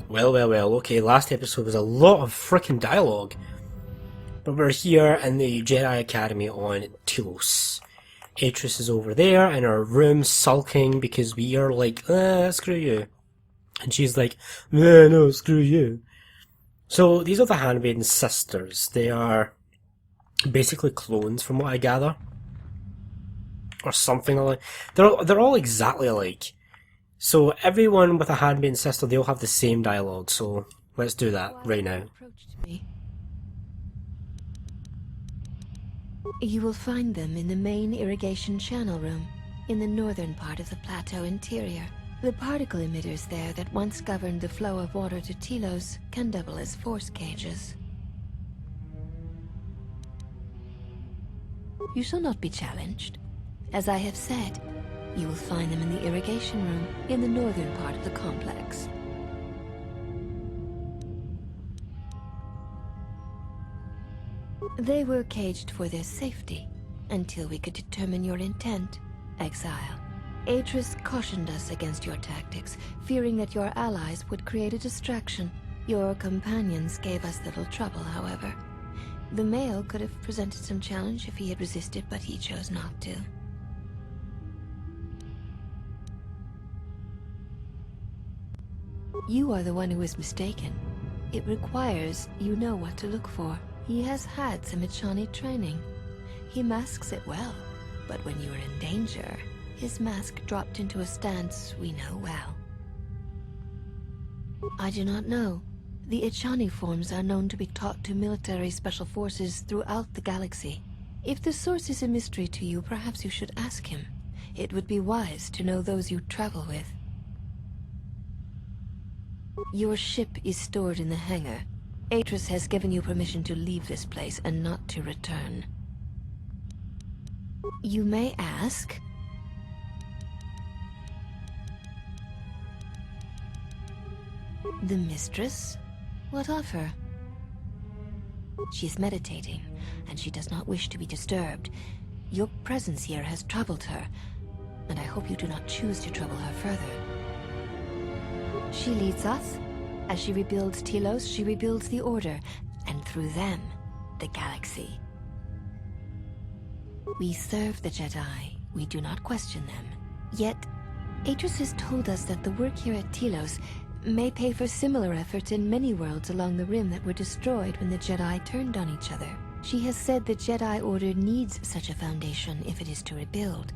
Well, okay, last episode was a lot of frickin' dialogue. But we're here in the Jedi Academy on Telos. Atris is over there in her room sulking because we are like, screw you. And she's like, no, screw you. So these are the Handmaidens sisters. They are basically clones from what I gather. Or something like they're all exactly alike. So everyone with a Handmaiden sister, they all have the same dialogue, so let's do that right now. You will find them in the main irrigation channel room, in the northern part of the plateau interior. The particle emitters there that once governed the flow of water to Telos can double as force cages. You shall not be challenged. As I have said, you will find them in the irrigation room, in the northern part of the complex. They were caged for their safety, until we could determine your intent, Exile. Atris cautioned us against your tactics, fearing that your allies would create a distraction. Your companions gave us little trouble, however. The male could have presented some challenge if he had resisted, but he chose not to. You are the one who is mistaken. It requires you know what to look for. He has had some Echani training. He masks it well, but when you are in danger, his mask dropped into a stance we know well. I do not know. The Echani forms are known to be taught to military special forces throughout the galaxy. If the source is a mystery to you, perhaps you should ask him. It would be wise to know those you travel with. Your ship is stored in the hangar. Atris has given you permission to leave this place and not to return. You may ask... The mistress? What of her? She is meditating, and she does not wish to be disturbed. Your presence here has troubled her, and I hope you do not choose to trouble her further. She leads us. As she rebuilds Telos, she rebuilds the Order, and through them, the galaxy. We serve the Jedi. We do not question them. Yet, Atris has told us that the work here at Telos may pay for similar efforts in many worlds along the Rim that were destroyed when the Jedi turned on each other. She has said the Jedi Order needs such a foundation if it is to rebuild.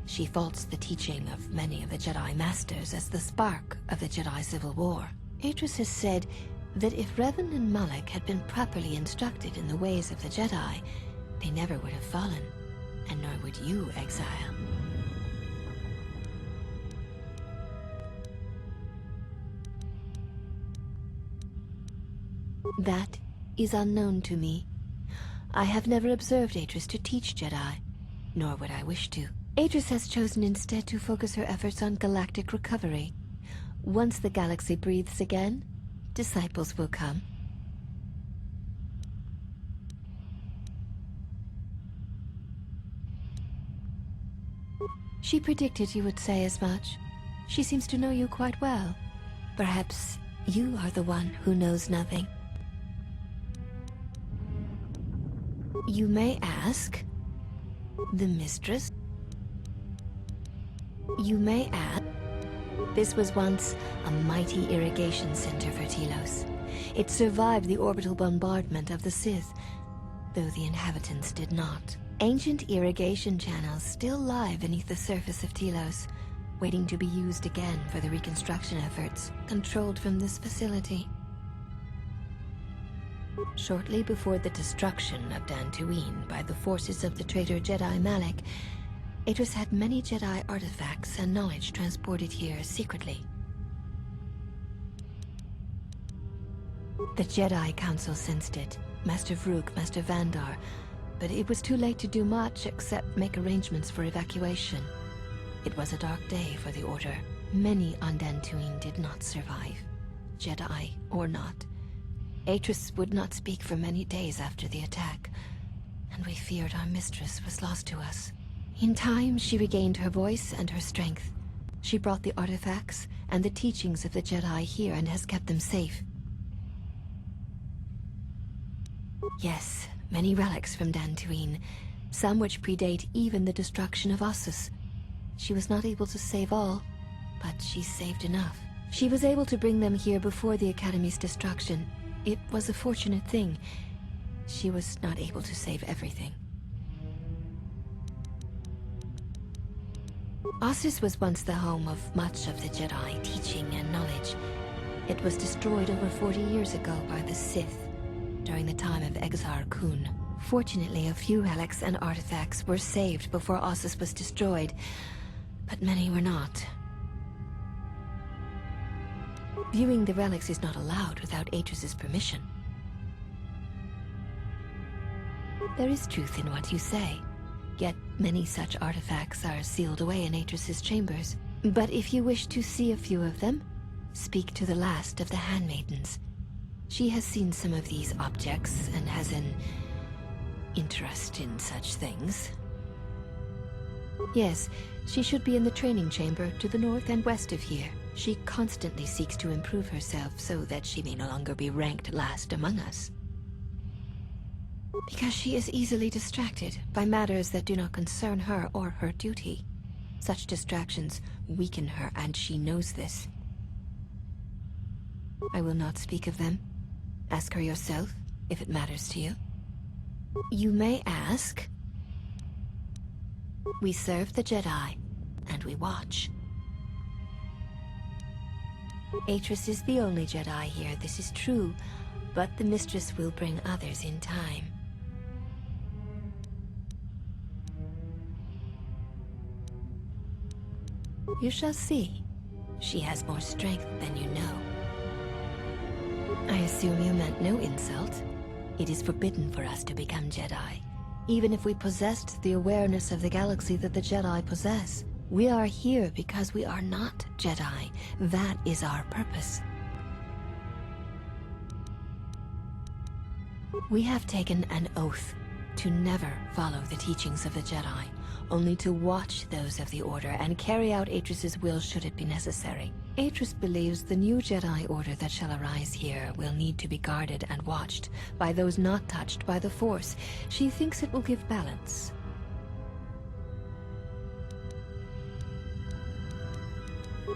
She faults the teaching of many of the Jedi Masters as the spark of the Jedi Civil War. Atris has said that if Revan and Malak had been properly instructed in the ways of the Jedi, they never would have fallen, and nor would you, Exile. That is unknown to me. I have never observed Atris to teach Jedi, nor would I wish to. Atris has chosen instead to focus her efforts on galactic recovery. Once the galaxy breathes again, disciples will come. She predicted you would say as much. She seems to know you quite well. Perhaps you are the one who knows nothing. You may ask, the mistress? You may ask. This was once a mighty irrigation center for Telos. It survived the orbital bombardment of the Sith, though the inhabitants did not. Ancient irrigation channels still lie beneath the surface of Telos, waiting to be used again for the reconstruction efforts, controlled from this facility. Shortly before the destruction of Dantooine by the forces of the traitor Jedi Malak, Atris had many Jedi artifacts and knowledge transported here secretly. The Jedi Council sensed it, Master Vrook, Master Vandar, but it was too late to do much except make arrangements for evacuation. It was a dark day for the Order. Many on Dantooine did not survive, Jedi or not. Atris would not speak for many days after the attack, and we feared our mistress was lost to us. In time, she regained her voice and her strength. She brought the artifacts and the teachings of the Jedi here and has kept them safe. Yes, many relics from Dantooine, some which predate even the destruction of Ossus. She was not able to save all, but she saved enough. She was able to bring them here before the Academy's destruction. It was a fortunate thing. She was not able to save everything. Ossus was once the home of much of the Jedi teaching and knowledge. It was destroyed over 40 years ago by the Sith, during the time of Exar Kun. Fortunately, a few relics and artifacts were saved before Ossus was destroyed, but many were not. Viewing the relics is not allowed without Atris's permission. There is truth in what you say, yet many such artifacts are sealed away in Atris's chambers. But if you wish to see a few of them, speak to the last of the Handmaidens. She has seen some of these objects and has an interest in such things. Yes, she should be in the training chamber to the north and west of here. She constantly seeks to improve herself so that she may no longer be ranked last among us. Because she is easily distracted by matters that do not concern her or her duty. Such distractions weaken her, and she knows this. I will not speak of them. Ask her yourself, if it matters to you. You may ask. We serve the Jedi, and we watch. Atris is the only Jedi here, this is true, but the Mistress will bring others in time. You shall see. She has more strength than you know. I assume you meant no insult. It is forbidden for us to become Jedi. Even if we possessed the awareness of the galaxy that the Jedi possess, we are here because we are not Jedi. That is our purpose. We have taken an oath to never follow the teachings of the Jedi, only to watch those of the Order and carry out Atris's will should it be necessary. Atris believes the new Jedi Order that shall arise here will need to be guarded and watched by those not touched by the Force. She thinks it will give balance.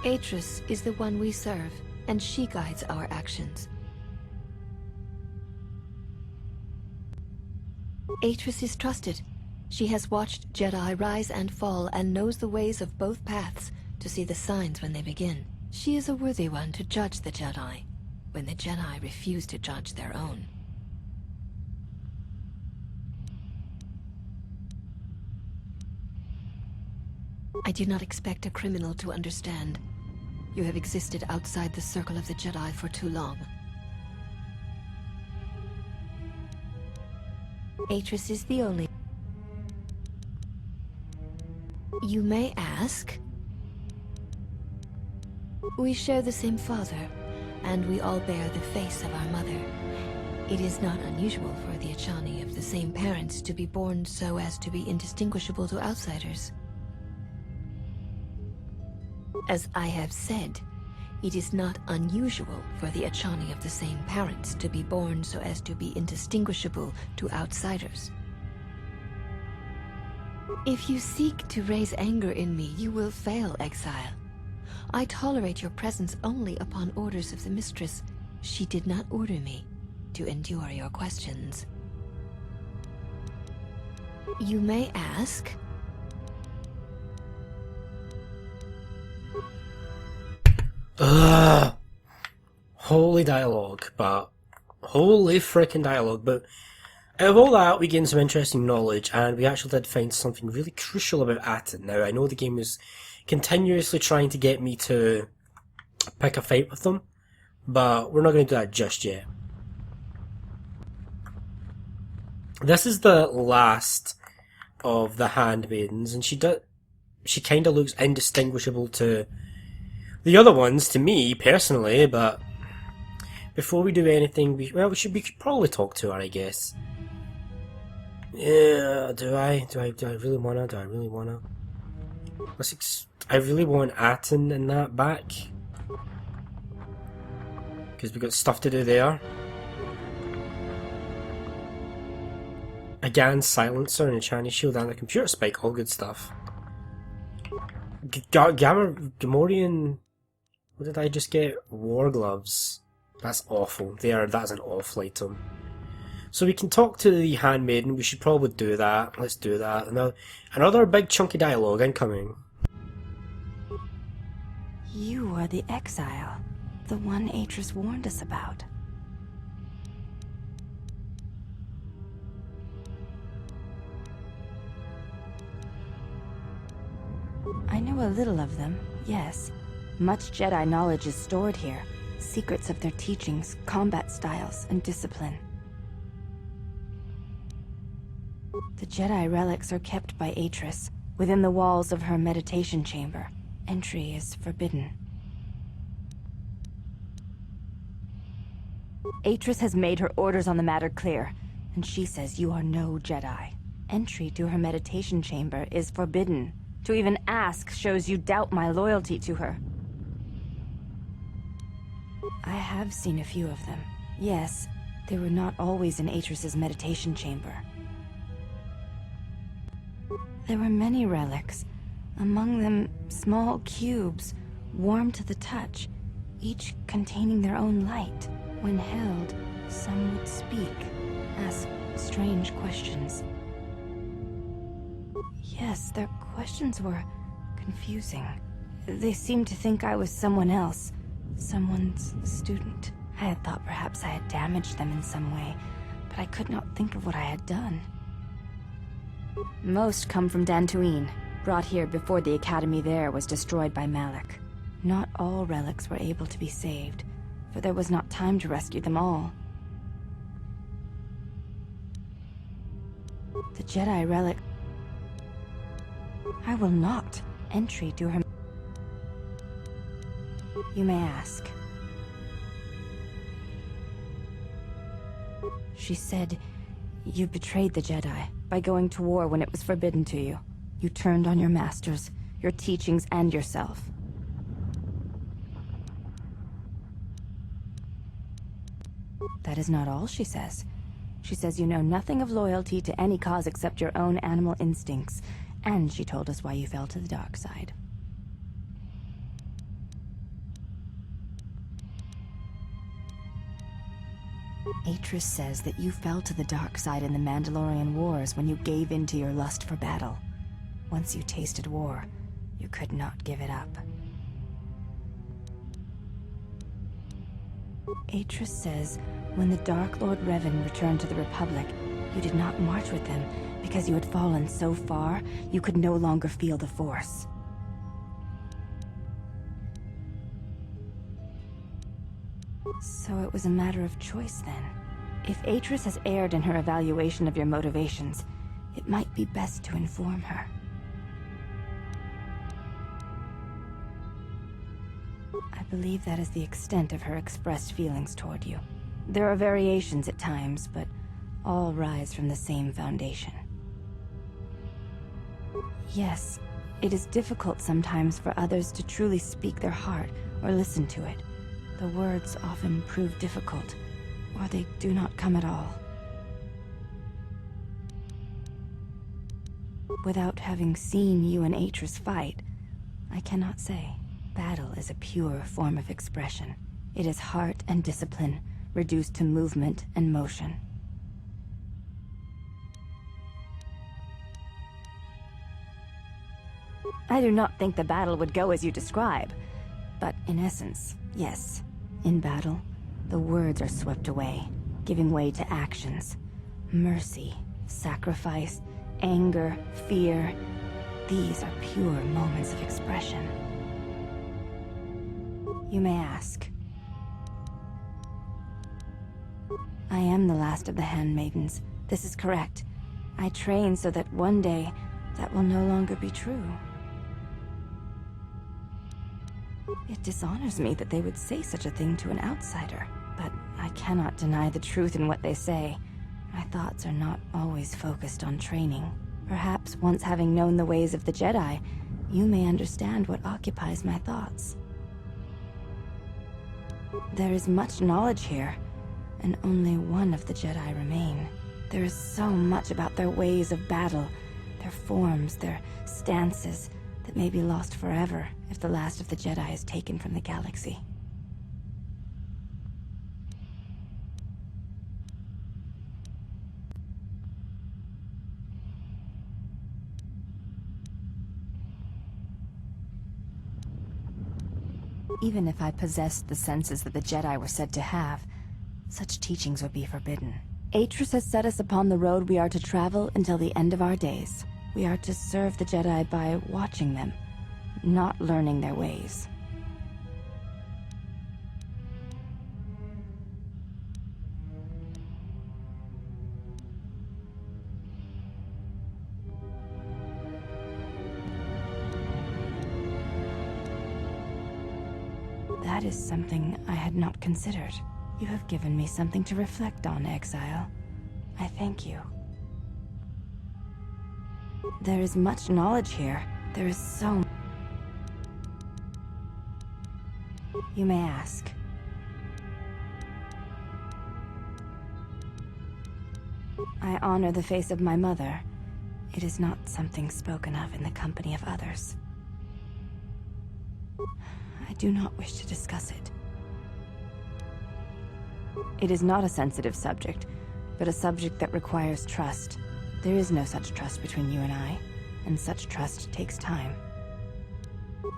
Atris is the one we serve, and she guides our actions. Atris is trusted. She has watched Jedi rise and fall and knows the ways of both paths to see the signs when they begin. She is a worthy one to judge the Jedi, when the Jedi refuse to judge their own. I do not expect a criminal to understand. You have existed outside the circle of the Jedi for too long. Atris is the only... You may ask. We share the same father, and we all bear the face of our mother. It is not unusual for the Achani of the same parents to be born so as to be indistinguishable to outsiders. As I have said, it is not unusual for the Achani of the same parents to be born so as to be indistinguishable to outsiders. If you seek to raise anger in me, you will fail, Exile. I tolerate your presence only upon orders of the Mistress. She did not order me to endure your questions. You may ask... Ugh. Holy dialogue, but... Holy frickin' dialogue, but... Out of all that, we gained some interesting knowledge, and we actually did find something really crucial about Aten. Now, I know the game is continuously trying to get me to pick a fight with them, but we're not going to do that just yet. This is the last of the Handmaidens, and she kind of looks indistinguishable to the other ones, to me, personally, but before we do anything, we could probably talk to her, I guess. Yeah, do I really wanna? I really want Aten and that back. because we've got stuff to do there. A GAN silencer and a Chinese shield and a computer spike, all good stuff. Gamorrean... What did I just get? War gloves. That's awful. That's an awful item. So we can talk to the Handmaiden, we should probably do that. Let's do that. Now, another big chunky dialogue incoming. You are the exile, the one Atris warned us about. I know a little of them, yes. Much Jedi knowledge is stored here. Secrets of their teachings, combat styles, and discipline. The Jedi relics are kept by Atris, within the walls of her meditation chamber. Entry is forbidden. Atris has made her orders on the matter clear, and she says you are no Jedi. Entry to her meditation chamber is forbidden. To even ask shows you doubt my loyalty to her. I have seen a few of them. Yes, they were not always in Atris's meditation chamber. There were many relics, among them small cubes, warm to the touch, each containing their own light. When held, some would speak, ask strange questions. Yes, their questions were confusing. They seemed to think I was someone else, someone's student. I had thought perhaps I had damaged them in some way, but I could not think of what I had done. Most come from Dantooine, brought here before the academy there was destroyed by Malak. Not all relics were able to be saved, for there was not time to rescue them all. The Jedi relic... I will not. Entry to her... You may ask. She said, you betrayed the Jedi by going to war when it was forbidden to you. You turned on your masters, your teachings, and yourself. That is not all she says. She says you know nothing of loyalty to any cause except your own animal instincts, and she told us why you fell to the dark side. Atris says that you fell to the dark side in the Mandalorian Wars when you gave in to your lust for battle. Once you tasted war, you could not give it up. Atris says when the Dark Lord Revan returned to the Republic, you did not march with them because you had fallen so far you could no longer feel the Force. So it was a matter of choice then. If Atris has erred in her evaluation of your motivations, it might be best to inform her. I believe that is the extent of her expressed feelings toward you. There are variations at times, but all rise from the same foundation. Yes, it is difficult sometimes for others to truly speak their heart or listen to it. The words often prove difficult, or they do not come at all. Without having seen you and Atris fight, I cannot say. Battle is a pure form of expression. It is heart and discipline, reduced to movement and motion. I do not think the battle would go as you describe, but in essence, yes. In battle, the words are swept away, giving way to actions. Mercy, sacrifice, anger, fear. These are pure moments of expression. You may ask. I am the last of the Handmaidens. This is correct. I train so that one day, that will no longer be true. It dishonors me that they would say such a thing to an outsider, but I cannot deny the truth in what they say. My thoughts are not always focused on training. Perhaps once having known the ways of the Jedi, you may understand what occupies my thoughts. There is much knowledge here, and only one of the Jedi remain. There is so much about their ways of battle, their forms, their stances, that may be lost forever if the last of the Jedi is taken from the galaxy. Even if I possessed the senses that the Jedi were said to have, such teachings would be forbidden. Atris has set us upon the road we are to travel until the end of our days. We are to serve the Jedi by watching them, not learning their ways. That is something I had not considered. You have given me something to reflect on, Exile. I thank you. There is much knowledge here. There is so... You may ask. I honor the face of my mother. It is not something spoken of in the company of others. I do not wish to discuss it. It is not a sensitive subject, but a subject that requires trust. There is no such trust between you and I, and such trust takes time.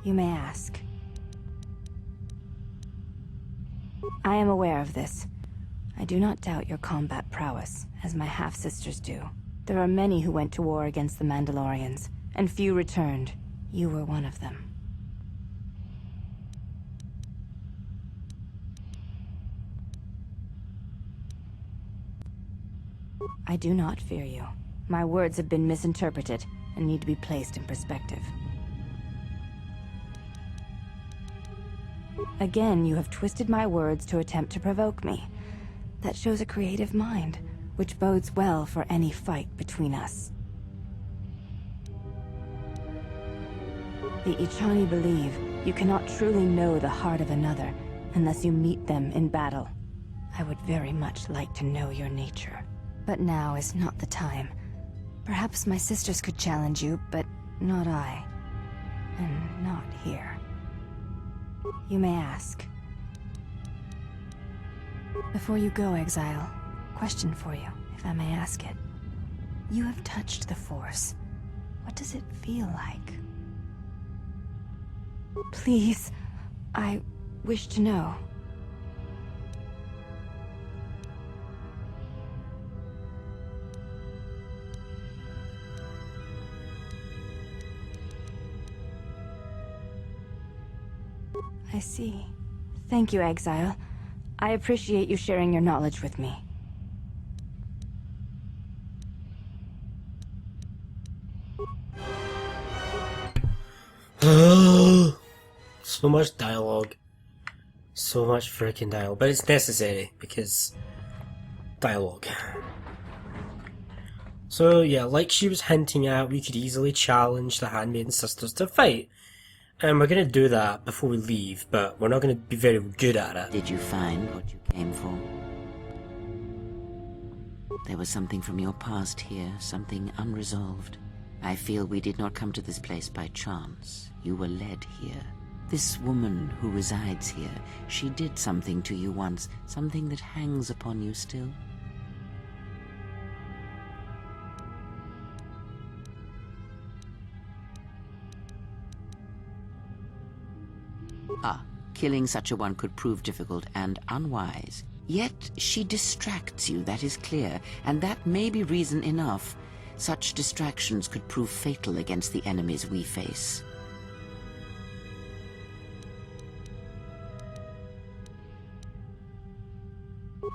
You may ask. I am aware of this. I do not doubt your combat prowess, as my half-sisters do. There are many who went to war against the Mandalorians, and few returned. You were one of them. I do not fear you. My words have been misinterpreted and need to be placed in perspective. Again, you have twisted my words to attempt to provoke me. That shows a creative mind, which bodes well for any fight between us. The Ichani believe you cannot truly know the heart of another unless you meet them in battle. I would very much like to know your nature. But now is not the time. Perhaps my sisters could challenge you, but not I. And not here. You may ask. Before you go, Exile, question for you, if I may ask it. You have touched the Force. What does it feel like? Please, I wish to know. I see. Thank you, Exile. I appreciate you sharing your knowledge with me. So much dialogue. So much freaking dialogue. But it's necessary, because... dialogue. So yeah, like she was hinting at, we could easily challenge the Handmaiden sisters to fight. And we're going to do that before we leave, but we're not going to be very good at it. Did you find what you came for? There was something from your past here, something unresolved. I feel we did not come to this place by chance. You were led here. This woman who resides here, she did something to you once, something that hangs upon you still. Killing such a one could prove difficult and unwise. Yet she distracts you, that is clear, and that may be reason enough. Such distractions could prove fatal against the enemies we face.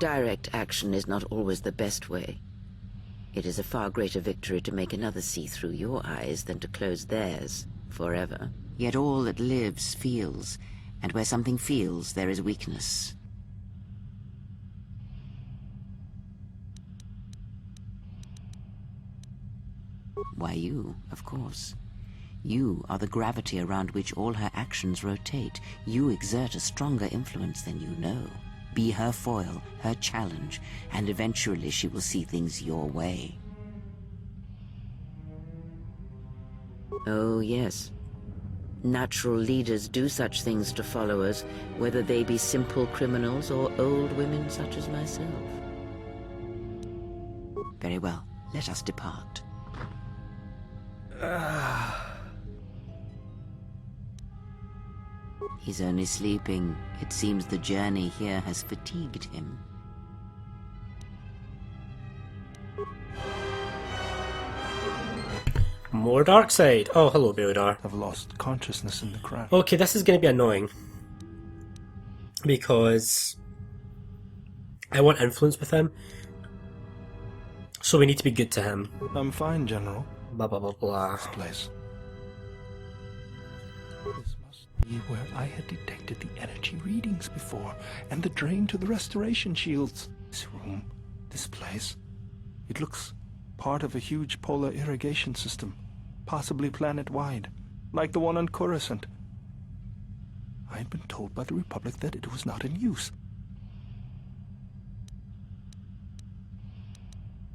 Direct action is not always the best way. It is a far greater victory to make another see through your eyes than to close theirs forever. Yet all that lives feels, and where something feels, there is weakness. Why you, of course. You are the gravity around which all her actions rotate. You exert a stronger influence than you know. Be her foil, her challenge, and eventually she will see things your way. Oh, yes. Natural leaders do such things to followers, whether they be simple criminals or old women such as myself. Very well, let us depart. He's only sleeping. It seems the journey here has fatigued him. More dark side. Oh, hello, bao-dur. I've lost consciousness in the crash. Okay, this is going to be annoying. Because I want influence with him. So we need to be good to him. I'm fine, General. Blah, blah, blah, blah. This place. This must be where I had detected the energy readings before, and the drain to the restoration shields. This room, this place. It looks part of a huge polar irrigation system, possibly planet-wide, like the one on Coruscant. I had been told by the Republic that it was not in use.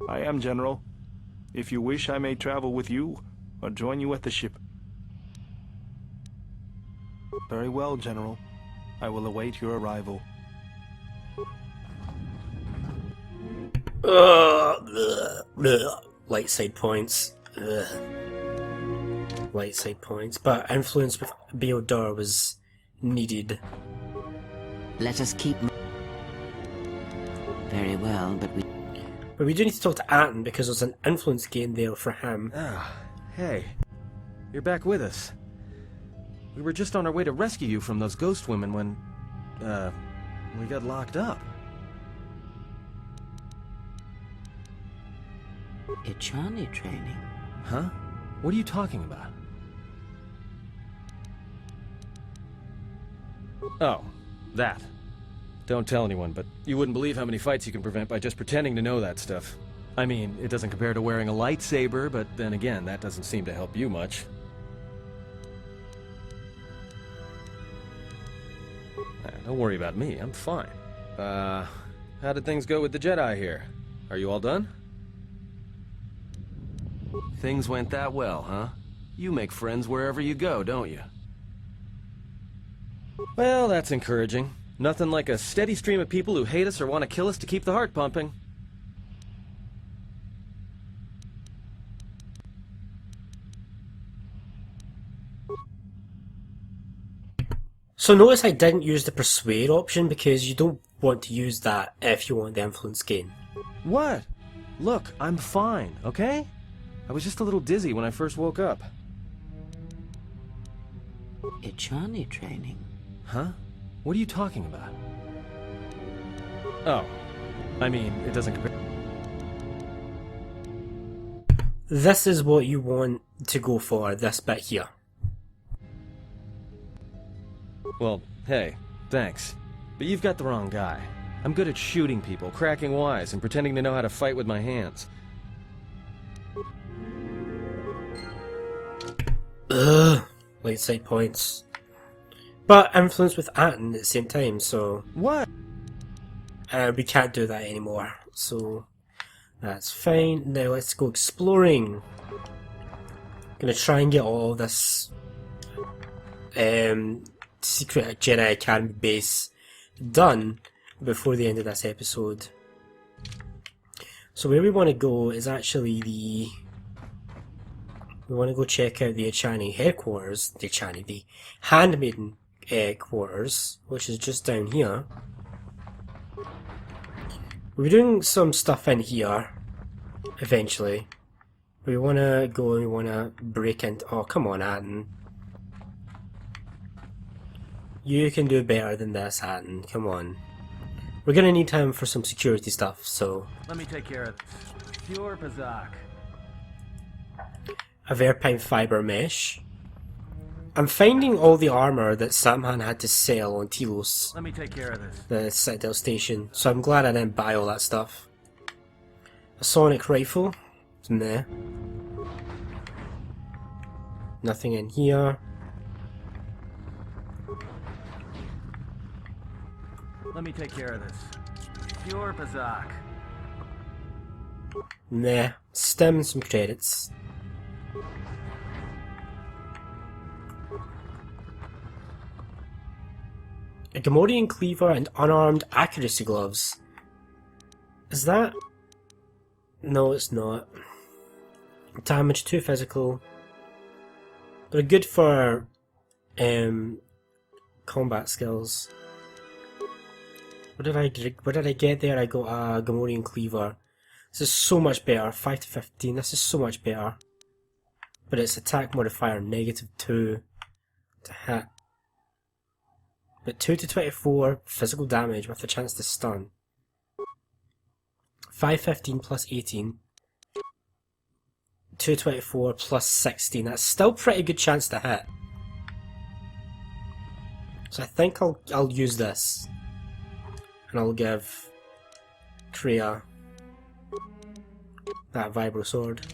I am, General. If you wish, I may travel with you, or join you at the ship. Very well, General. I will await your arrival. Light side points. Light side points. But influence with bao-dur was needed. Let us keep... Very well, but we do need to talk to Atten because there's an influence gain there for him. Ah, hey. You're back with us. We were just on our way to rescue you from those ghost women when, we got locked up. Ichani training. Huh? What are you talking about? Oh, that. Don't tell anyone, but you wouldn't believe how many fights you can prevent by just pretending to know that stuff. I mean, it doesn't compare to wearing a lightsaber, but then again, that doesn't seem to help you much. Don't worry about me, I'm fine. How did things go with the Jedi here? Are you all done? Things went that well, huh? You make friends wherever you go, don't you? Well, that's encouraging. Nothing like a steady stream of people who hate us or want to kill us to keep the heart pumping. So notice I didn't use the persuade option because you don't want to use that if you want the influence gain. What? Look, I'm fine, okay? I was just a little dizzy when I first woke up. Ichani training. Huh? What are you talking about? Oh. I mean, it doesn't compare... This is what you want to go for, this bit here. Well, hey, thanks. But you've got the wrong guy. I'm good at shooting people, cracking wise, and pretending to know how to fight with my hands. Ugh. Light side points. But influence with Atten at the same time, so... What? We can't do that anymore, so... That's fine. Now let's go exploring. Gonna try and get all this... secret Jedi Academy base done before the end of this episode. So where we want to go is actually the... We want to go check out the Ichani headquarters, the Handmaiden quarters, which is just down here. We're doing some stuff in here, eventually. We want to go and we want to break into... Oh, come on, Atten. You can do better than this, Atten. Come on. We're going to need him for some security stuff, so... Let me take care of this. Pure Bazak. A Verpine fiber mesh. I'm finding all the armor that Samhan had to sell on Telos, Let me take care of this. the Citadel station, so I'm glad I didn't buy all that stuff. A sonic rifle. Nah. Nothing in here. Let me take care of this. Pure Pazak. Nah. Stem and some credits. A Gamorrean cleaver and unarmed accuracy gloves. Is that... No, it's not. Damage too physical. They're good for combat skills. What did I get there? I got a Gamorrean cleaver. This is so much better. 5 to 15. This is so much better. But it's attack modifier -2 to hit. But 2 to 24 physical damage with a chance to stun. 515 plus 18. 224 plus 16. That's still pretty good chance to hit. So I think I'll use this. And I'll give Kreia that vibro sword.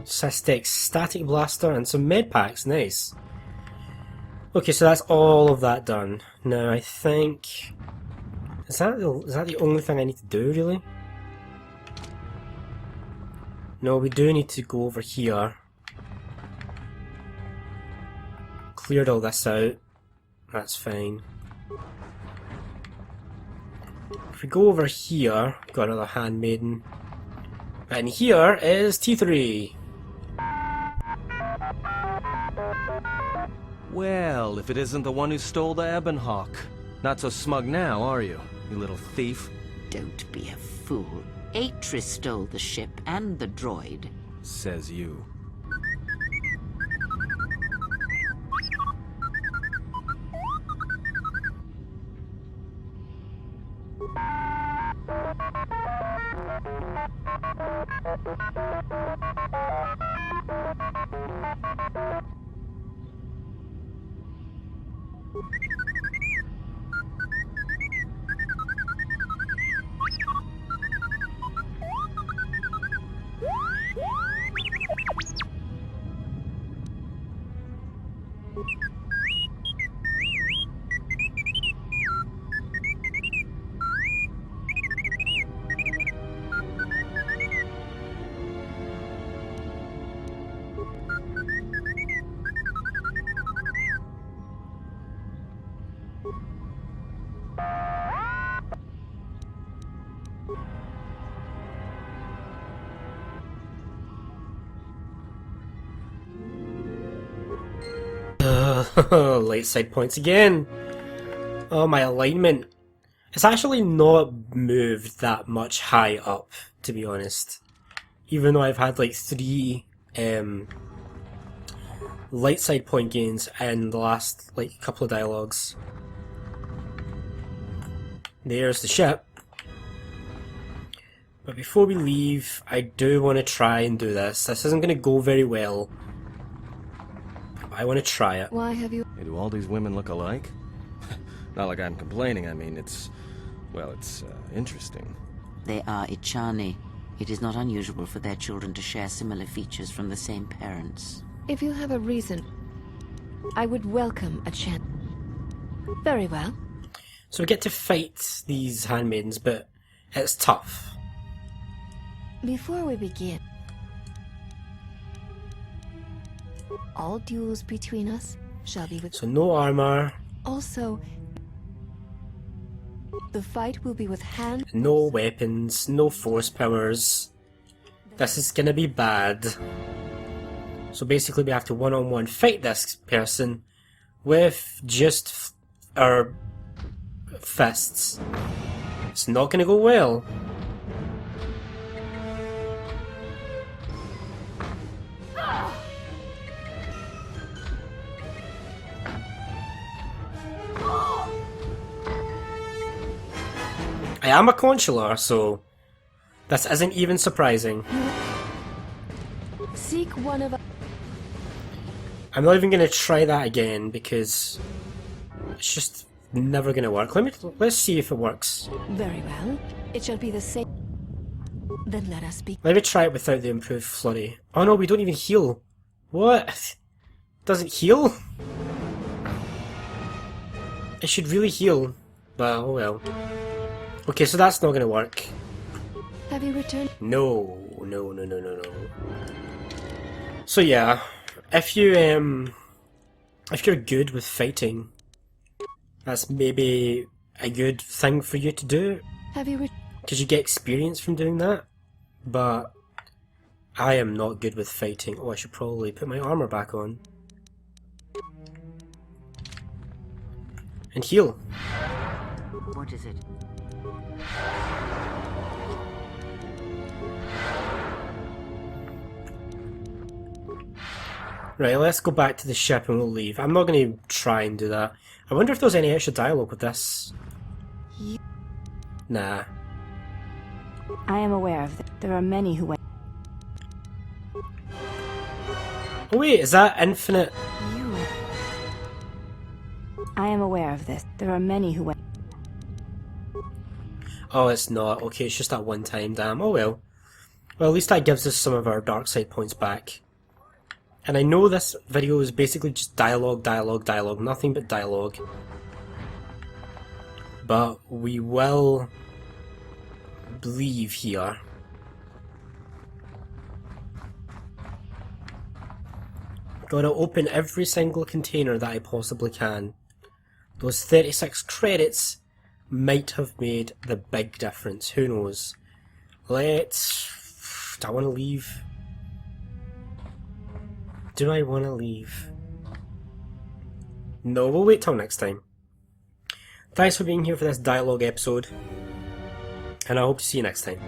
Cystic static blaster and some med packs, nice. Okay, so that's all of that done. Now I think... Is that the only thing I need to do, really? No, we do need to go over here. Cleared all this out. That's fine. If we go over here, got another handmaiden. And here is T3. Well, if it isn't the one who stole the Ebonhawk. Not so smug now, are you, you little thief? Don't be a fool. Atris stole the ship and the droid. Says you. Light side points again. Oh, my alignment. It's actually not moved that much high up, to be honest. Even though I've had like 3 light side point gains in the last like couple of dialogues. There's the ship. But before we leave, I do want to try and do this. This isn't going to go very well. I want to try it. Why have you... Hey, do all these women look alike? Not like I'm complaining, I mean, it's... well, it's, interesting. They are Ichani. It is not unusual for their children to share similar features from the same parents. If you have a reason, I would welcome a chance. Very well. So we get to fight these handmaidens, but it's tough. Before we begin, all duels between us shall be with... So no armor, Also, the fight will be with hand... no weapons, no force powers. This is gonna be bad. So basically we have to one-on-one fight this person with just our fists. It's not gonna go well. I am a consular, so this isn't even surprising. Seek one of... I'm not even going to try that again because it's just never gonna work. Let's see if it works. Very well. It shall be the same. Then let us be. Let me try it without the improved flurry. Oh no, we don't even heal. What? Doesn't heal? It should really heal, but oh well. Okay, so that's not gonna work. Have you returned? No. So yeah, if you're good with fighting, that's maybe a good thing for you to do, Have you because you get experience from doing that. But I am not good with fighting. Oh, I should probably put my armor back on. And heal. What is it? Right, let's go back to the ship and we'll leave. I'm not going to try and do that. I wonder if there's any extra dialogue with this. Nah. I am aware of that. There are many who went. Oh wait, is that infinite? I am aware of this. There are many who went. Oh, it's not. Okay, it's just that one time, damn. Oh well. Well, at least that gives us some of our dark side points back. And I know this video is basically just dialogue, nothing but dialogue. But we will leave here. Gotta open every single container that I possibly can. Those 36 credits might have made the big difference, who knows. Do I want to leave? Do I want to leave? No, we'll wait till next time. Thanks for being here for this dialogue episode, and I hope to see you next time.